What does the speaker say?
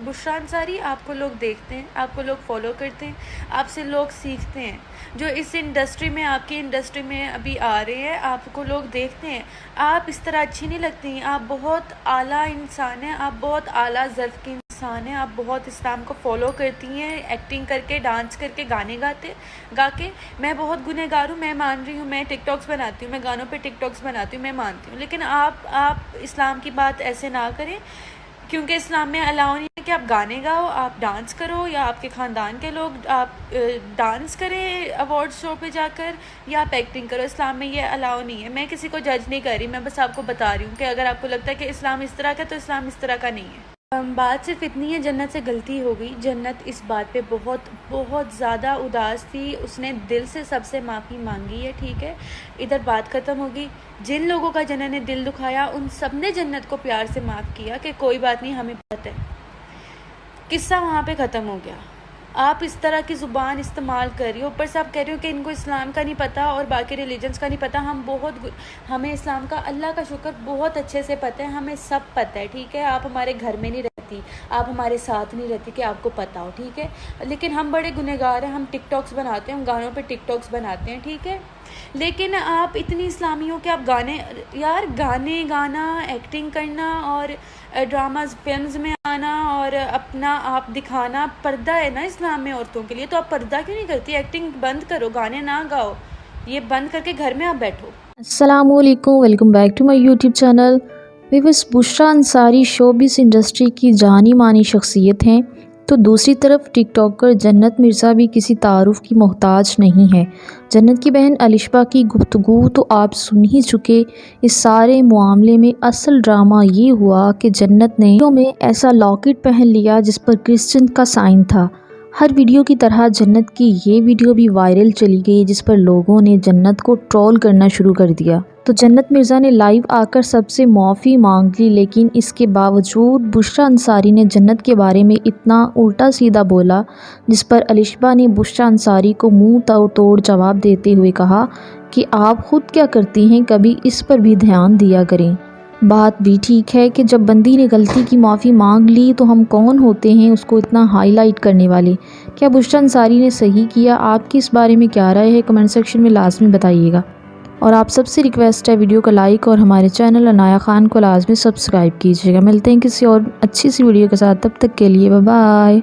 बुशरा अंसारी, आपको लोग देखते हैं, आपको लोग फॉलो करते हैं, आपसे लोग सीखते हैं। जो इस इंडस्ट्री में, आपकी इंडस्ट्री में अभी आ रहे हैं, आपको लोग देखते हैं। आप इस तरह अच्छी नहीं लगती। आप बहुत आला इंसान हैं, आप बहुत आला ज़र्फ़ की इंसान हैं। आप बहुत इस्लाम को फॉलो करती हैं, एक्टिंग करके, डांस करके, गाने गा के। मैं बहुत गुनहगार हूँ, मैं मान रही हूँ। मैं टिकटॉक्स बनाती हूँ, मैं गानों पे टिकटॉक्स बनाती हूँ, मैं मानती हूँ। लेकिन आप इस्लाम की बात ऐसे ना करें, क्योंकि इस्लाम में अलाउ नहीं है कि आप गाने गाओ, आप डांस करो, या आपके ख़ानदान के लोग आप डांस करें अवार्ड शो पे जाकर, या आप एक्टिंग करो। इस्लाम में ये अलाउ नहीं है। मैं किसी को जज नहीं कर रही, मैं बस आपको बता रही हूँ कि अगर आपको लगता है कि इस्लाम इस तरह का, तो इस्लाम इस तरह का नहीं है। बात सिर्फ इतनी है, जन्नत से गलती हो गई। जन्नत इस बात पे बहुत बहुत ज़्यादा उदास थी। उसने दिल से सबसे माफ़ी मांगी है, ठीक है, इधर बात ख़त्म होगी। जिन लोगों का जन्नत ने दिल दुखाया, उन सब ने जन्नत को प्यार से माफ़ किया कि कोई बात नहीं, हमें पता है। किस्सा वहाँ पे ख़त्म हो गया। आप इस तरह की ज़ुबान इस्तेमाल कर रही हो, ऊपर से आप कह रहे हो कि इनको इस्लाम का नहीं पता और बाकी रिलीजन्स का नहीं पता। हमें इस्लाम का, अल्लाह का शुक्र, बहुत अच्छे से पता है। हमें सब पता है, ठीक है। आप हमारे घर में नहीं रहती, आप हमारे साथ नहीं रहती कि आपको पता हो, ठीक है। लेकिन हम बड़े गुनहगार हैं, हम टिकटॉक्स बनाते हैं, हम गानों पे टिकटॉक्स बनाते हैं, ठीक है। लेकिन आप इतनी इस्लामी हो कि आप गाने गाना, एक्टिंग करना और ड्रामाज, फिल्म्स में आना और अपना आप दिखाना, पर्दा है ना इस्लाम में औरतों के लिए, तो आप पर्दा क्यों नहीं करती? एक्टिंग बंद करो, गाने ना गाओ, ये बंद करके घर में आप बैठो। अस्सलामुअलैकुम, welcome back to my YouTube channel. Viewers, Bushra Ansari showbiz industry की जानी मानी शख्सियत हैं, तो दूसरी तरफ टिकटॉकर जन्नत मिर्ज़ा भी किसी तारुफ की मोहताज नहीं है। जन्नत की बहन अलिशबा की गुफ्तगू तो आप सुन ही चुके। इस सारे मामले में असल ड्रामा ये हुआ कि जन्नत ने वीडियो में ऐसा लॉकेट पहन लिया जिस पर क्रिश्चियन का साइन था। हर वीडियो की तरह जन्नत की ये वीडियो भी वायरल चली गई, जिस पर लोगों ने जन्नत को ट्रोल करना शुरू कर दिया। तो जन्नत मिर्ज़ा ने लाइव आकर सबसे माफ़ी मांग ली, लेकिन इसके बावजूद बुशरा अंसारी ने जन्नत के बारे में इतना उल्टा सीधा बोला, जिस पर अलिशबा ने बुशरा अंसारी को मुंह तोड़ जवाब देते हुए कहा कि आप खुद क्या करती हैं, कभी इस पर भी ध्यान दिया करें। बात भी ठीक है कि जब बंदी ने गलती की माफ़ी मांग ली तो हम कौन होते हैं उसको इतना हाईलाइट करने वाले। क्या बुशरा अंसारी ने सही किया? आपकी इस बारे में क्या राय है? कमेंट सेक्शन में लाजमी बताइएगा। और आप सबसे रिक्वेस्ट है, वीडियो को लाइक और हमारे चैनल अनाया खान को लाजमी सब्सक्राइब कीजिएगा। मिलते हैं किसी और अच्छी सी वीडियो के साथ, तब तक के लिए बाय बाय।